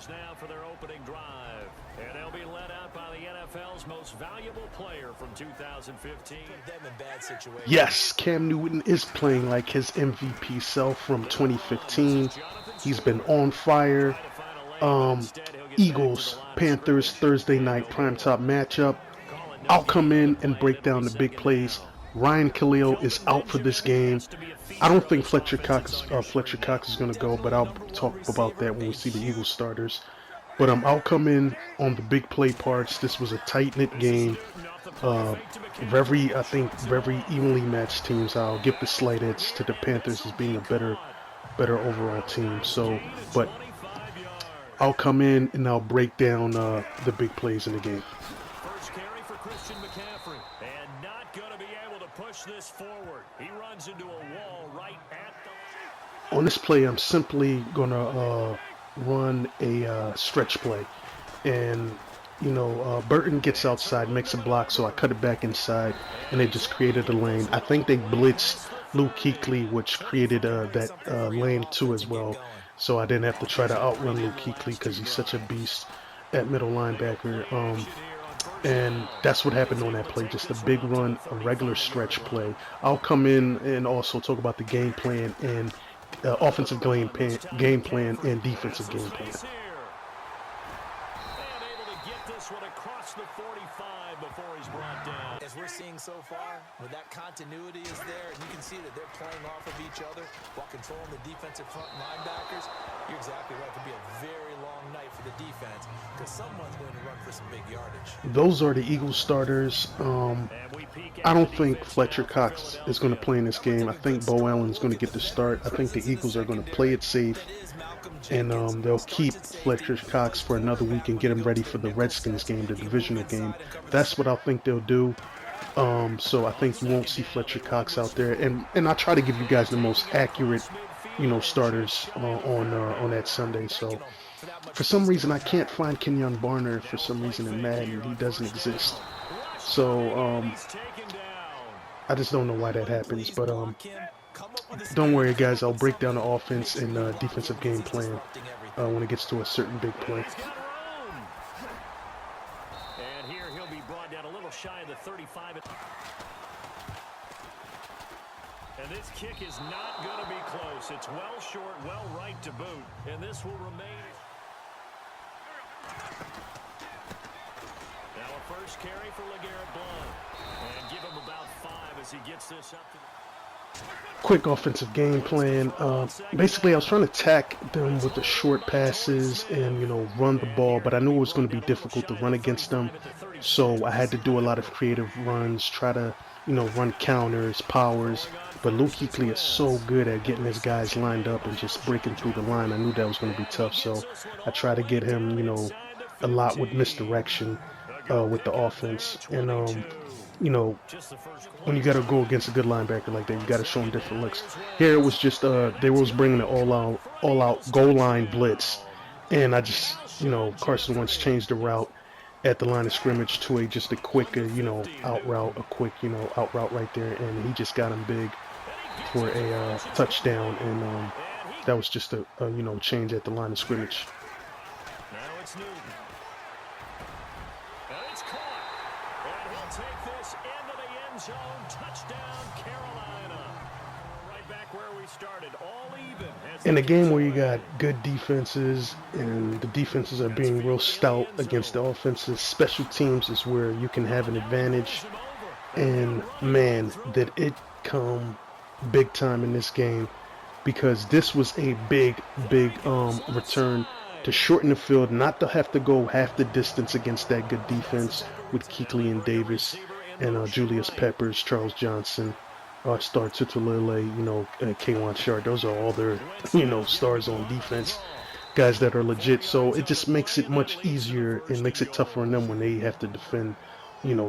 now for their opening drive. And they'll be led out by the NFL's most valuable player from 2015. Yes, Cam Newton is playing like his MVP self from 2015. He's been on fire. Eagles, Panthers, Thursday night primetime matchup. I'll come in and break down the big plays. Ryan Khalil is out for this game. I don't think Fletcher Cox is going to go, but I'll talk about that when we see the Eagles starters. But I'll come in on the big play parts. This was a tight-knit game. I think very evenly matched teams. I'll give the slight edge to the Panthers as being a better overall team. So, but I'll come in and I'll break down the big plays in the game. First carry for Christian McCaffrey, and not going to be able to push this forward. He runs into a wall right at the... On this play, I'm simply going to run a stretch play. And, Burton gets outside, makes a block, so I cut it back inside, and it just created a lane. I think they blitzed Luke Kuechly, which created that lane too as well. So I didn't have to try to outrun Luke Kuechly because he's such a beast at middle linebacker. And that's what happened on that play, just a big run, a regular stretch play. I'll come in and also talk about the game plan and offensive game plan and defensive game plan. The 45 before he's brought down. As we're seeing so far, when that continuity is there, and you can see that they're playing off of each other while controlling the defensive front linebackers, you're exactly right. It could be a very long night for the defense because someone's going to run for some big yardage. Those are the Eagles starters. I don't think Fletcher Cox is going to play in this game. I think Bo Allen is going to get the start. I think the Eagles are going to play it safe. And they'll keep Fletcher Cox for another week and get him ready for the Redskins game, the divisional game. That's what I think they'll do. So I think you won't see Fletcher Cox out there. And I try to give you guys the most accurate, starters on that Sunday. So for some reason, I can't find Kenyon Barner for some reason in Madden. He doesn't exist. So I just don't know why that happens. But don't worry, guys. I'll break down the offense and defensive game plan when it gets to a certain big play. And here he'll be brought down a little shy of the 35. And this kick is not going to be close. It's well short, well right to boot. And this will remain. Now a first carry for LeGarrette Blount. And give him about 5 as he gets this up to the... Quick offensive game plan. Basically, I was trying to attack them with the short passes and, run the ball, but I knew it was going to be difficult to run against them. So I had to do a lot of creative runs, try to, run counters, powers. But Luke Kuechly is so good at getting his guys lined up and just breaking through the line. I knew that was going to be tough, so I tried to get him, a lot with misdirection with the offense. And, when you got to go against a good linebacker like that, you got to show them different looks. Here it was just they was bringing an all-out goal line blitz, and I just Carson Wentz changed the route at the line of scrimmage to just a quick out route, out route right there, and he just got him big for a touchdown, and that was just a change at the line of scrimmage. Now it's Newton. And it's caught. And he'll take this into the end zone. Touchdown, Carolina. Right back where we started. All even. In a game where you got good defenses and the defenses are being real stout against the offenses, special teams is where you can have an advantage. And man, did it come big time in this game, because this was a big return to shorten the field, not to have to go half the distance against that good defense with Kuechly and Davis and Julius Peppers, Charles Johnson, Star Tutulele, K'Wan Shard. Those are all their, stars on defense, guys that are legit. So it just makes it much easier and makes it tougher on them when they have to defend,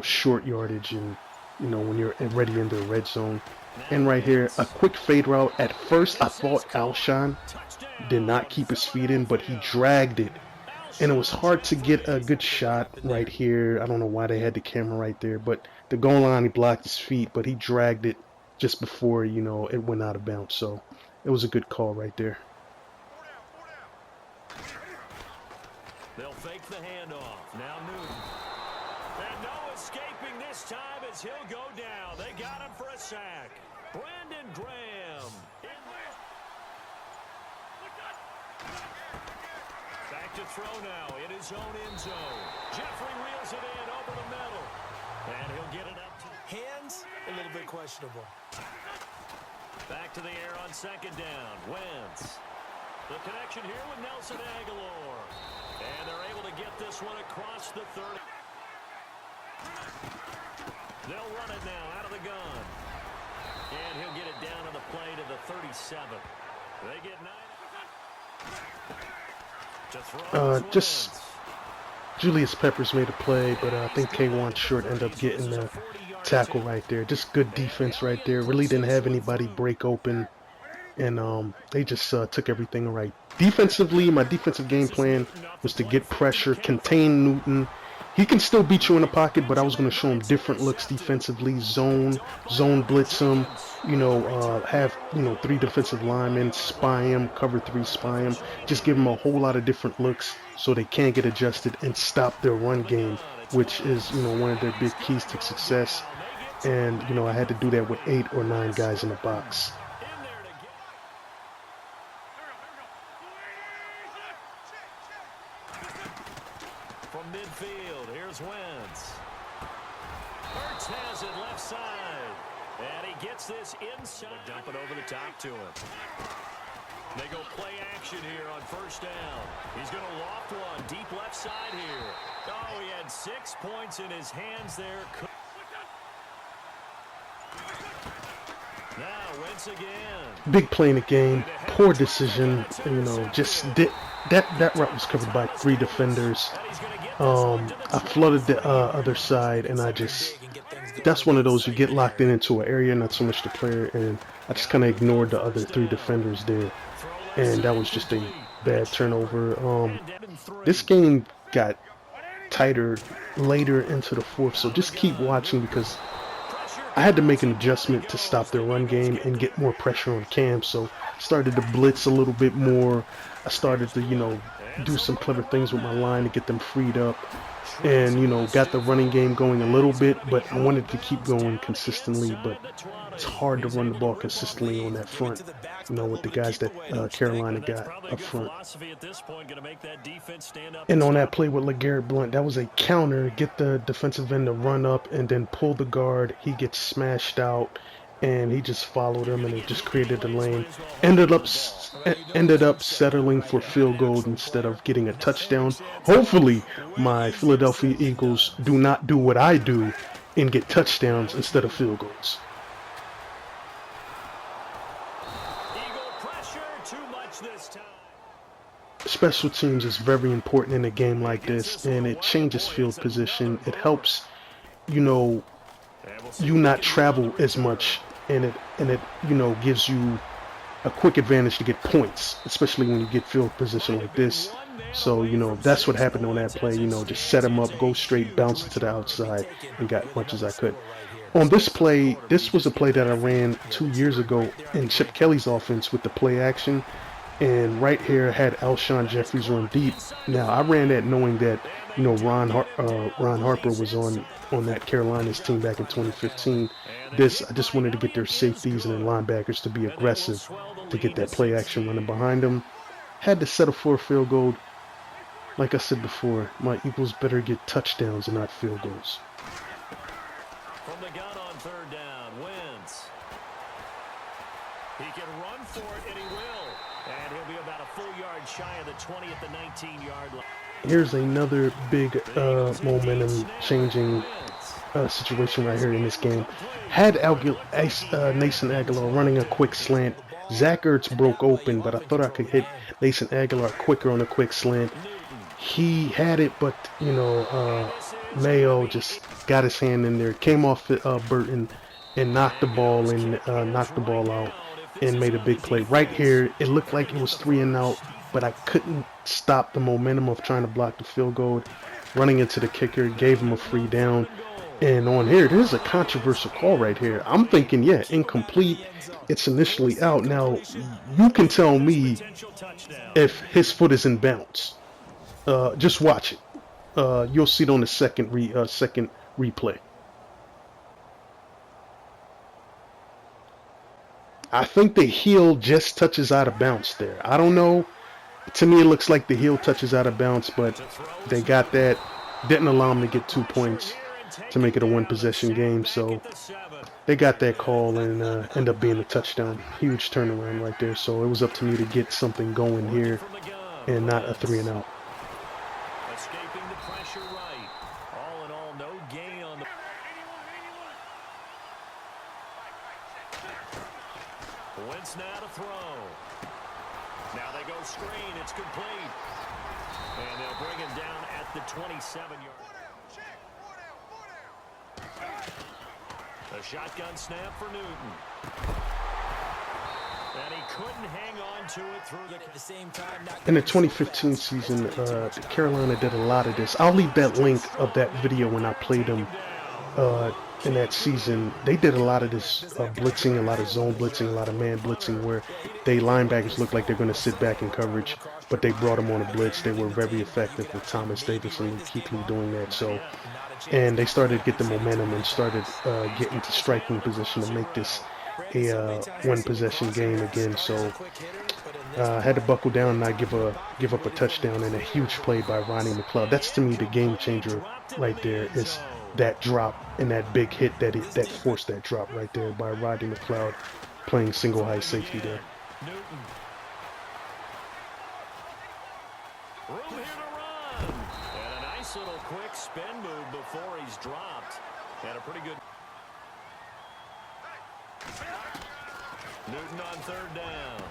short yardage and, when you're ready in the red zone. And right here, a quick fade route. At first, I thought Alshon did not keep his feet in, but he dragged it. And it was hard to get a good shot right here. I don't know why they had the camera right there, but the goal line, he blocked his feet, but he dragged it just before, it went out of bounds. So it was a good call right there. They'll fake the handoff. Now Newton. And no escaping this time as he'll go down. They got him for a sack. Brandon Graham. Back to throw now in his own end zone. Jeffrey reels it in over the middle. And he'll get it up to Hands, a little bit questionable. back to the air on second down. Wentz. The connection here with Nelson Aguilar. And they're able to get this one across the 30. They'll run it now out of the gun. And he'll get it down on the play to the 37. They get 9. Just Julius Peppers made a play, but I think K1 Short ended up getting the tackle right there. Just good defense right there. Really didn't have anybody break open, and they just took everything right. Defensively, my defensive game plan was to get pressure, contain Newton. He can still beat you in the pocket, but I was going to show him different looks defensively, zone blitz him, have, 3 defensive linemen, spy him, cover 3, spy him, just give him a whole lot of different looks so they can't get adjusted and stop their run game, which is, one of their big keys to success. And, I had to do that with 8 or 9 guys in the box. From midfield, here's Wentz. Hurts has it left side. And he gets this inside. Dump it over the top to him. They go play action here on first down. He's going to loft one deep left side here. Oh, he had 6 points in his hands there. Now Wentz again. Big play in the game. Poor decision. That route was covered by 3 defenders. I flooded the other side, and that's one of those you get locked into an area, not so much the player, and I just kind of ignored the other 3 defenders there, and that was just a bad turnover. This game got tighter later into the 4th, so just keep watching because I had to make an adjustment to stop their run game and get more pressure on Cam, so I started to blitz a little bit more. I started to, do some clever things with my line to get them freed up and, got the running game going a little bit, but I wanted to keep going consistently, but it's hard to run the ball consistently on that front, with the guys that Carolina got up front. And on that play with LeGarrette Blount, that was a counter, get the defensive end to run up and then pull the guard. He gets smashed out, and he just followed him, and it just created a lane. Ended up settling for field goal instead of getting a touchdown. Hopefully, my Philadelphia Eagles do not do what I do and get touchdowns instead of field goals. Special teams is very important in a game like this, and it changes field position. It helps, you not travel as much, and it gives you a quick advantage to get points, especially when you get field position like this. So, that's what happened on that play. Just set him up, go straight, bounce it to the outside, and got as much as I could. On this play, this was a play that I ran 2 years ago in Chip Kelly's offense with the play action. And right here had Alshon Jeffries run deep. Now, I ran that knowing that, Ron Harper was on that Carolina's team back in 2015. I just wanted to get their safeties and their linebackers to be aggressive to get that play action running behind them. Had to settle for a field goal. Like I said before, my Eagles better get touchdowns and not field goals. From the gun on third down, Wentz. He can run for it, and he will. And he'll be about a full yard shy of the 20 at the 19-yard line. Here's another big momentum-changing situation right here in this game. Had Nelson Aguilar running a quick slant. Zach Ertz broke open, but I thought I could hit Nelson Aguilar quicker on a quick slant. He had it, but, Mayo just got his hand in there, came off Burton, and knocked the ball out. And made a big play. Right here, it looked like it was 3 and out, but I couldn't stop the momentum of trying to block the field goal. Running into the kicker, gave him a free down. And on here, there's a controversial call right here. I'm thinking, incomplete. It's initially out. Now, you can tell me if his foot is in bounds. Just watch it. You'll see it on the second replay. I think the heel just touches out of bounds there. I don't know. To me, it looks like the heel touches out of bounds, but they got that. Didn't allow them to get 2 points to make it a one-possession game, so they got that call and end up being a touchdown. Huge turnaround right there. So it was up to me to get something going here and not a 3-and-out. Escaping the pressure right. All in all, no gain on the... Wentz now to throw. Now they go screen. It's complete. And they'll bring him down at the 27-yard. A shotgun snap for Newton. And he couldn't hang on to it through the... At the same time, in the 2015 season, Carolina did a lot of this. I'll leave that link of that video when I played them in that season. They did a lot of this blitzing, a lot of zone blitzing, a lot of man blitzing, where they linebackers look like they're going to sit back in coverage, but they brought them on a blitz. They were very effective with Thomas Davis and Luke Kuechly doing that. So, and they started to get the momentum and started getting to striking position to make this a one-possession game again. So had to buckle down and not give up a touchdown, and a huge play by Ronnie McLeod. That's to me the game changer right there, is that drop and that big hit that forced that drop right there by Rodney McLeod, playing single high safety there. Newton. Room here to run. And a nice little quick spin move before he's dropped. And a pretty good... Newton on third down.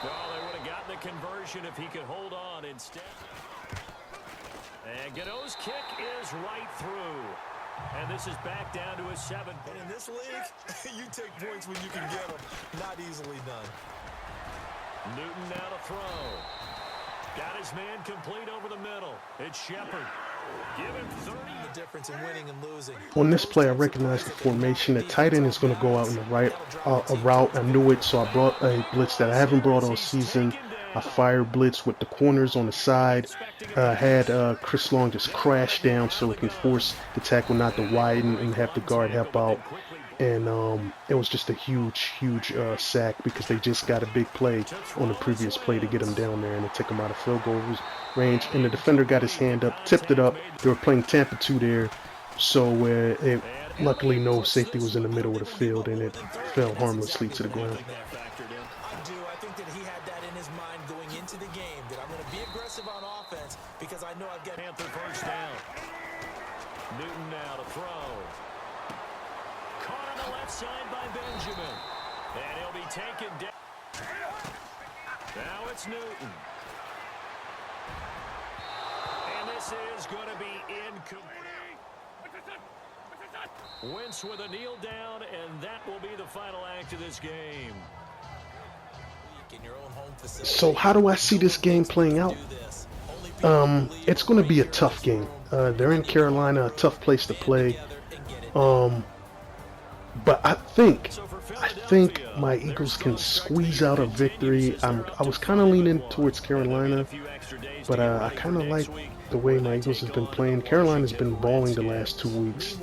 Well, they would have gotten the conversion if he could hold on instead. And Godot's kick is right through. And this is back down to a 7. And in this league, you take points when you can get them. Not easily done. Newton now to throw. Got his man complete over the middle. It's Shepard. Give him 30. The difference in winning and losing. On this play, I recognized the formation. The tight end is going to go out in the right a route. I knew it, so I brought a blitz that I haven't brought all season. I fired blitz with the corners on the side. Had Chris Long just crash down so it can force the tackle not to widen and have the guard help out. And it was just a huge sack, because they just got a big play on the previous play to get him down there and to take him out of field goal range. And the defender got his hand up, tipped it up. They were playing Tampa 2 there, so luckily no safety was in the middle of the field, and it fell harmlessly to the ground. I think that he had that in his mind going into the game, that I'm going to be aggressive on offense because I know I've got Panther first down. Newton now to throw. Caught on the left side by Benjamin. And he'll be taken down. Now it's Newton. And this is going to be incomplete. Wentz with a kneel down, and that will be the final act of this game. So how do I see this game playing out? It's going to be a tough game. They're in Carolina, a tough place to play. But I think my Eagles can squeeze out a victory. I was kind of leaning towards Carolina, but I kind of like the way my Eagles have been playing. Carolina's been balling the last 2 weeks,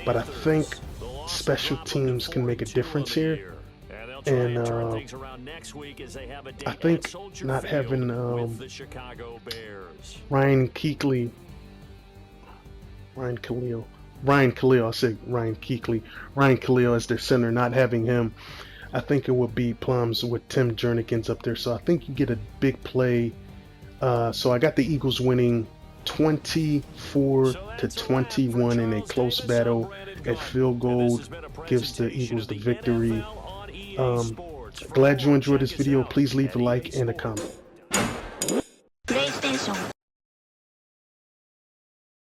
but I think special teams can make a difference here. And I think not having Ryan Kuechly as their center, not having him, I think it would be plums with Tim Jernigan's up there. So I think you get a big play. So I got the Eagles winning 24-21 in a close battle at field goal. Gives the Eagles the victory. Glad you enjoyed this video. Please leave a like and a comment.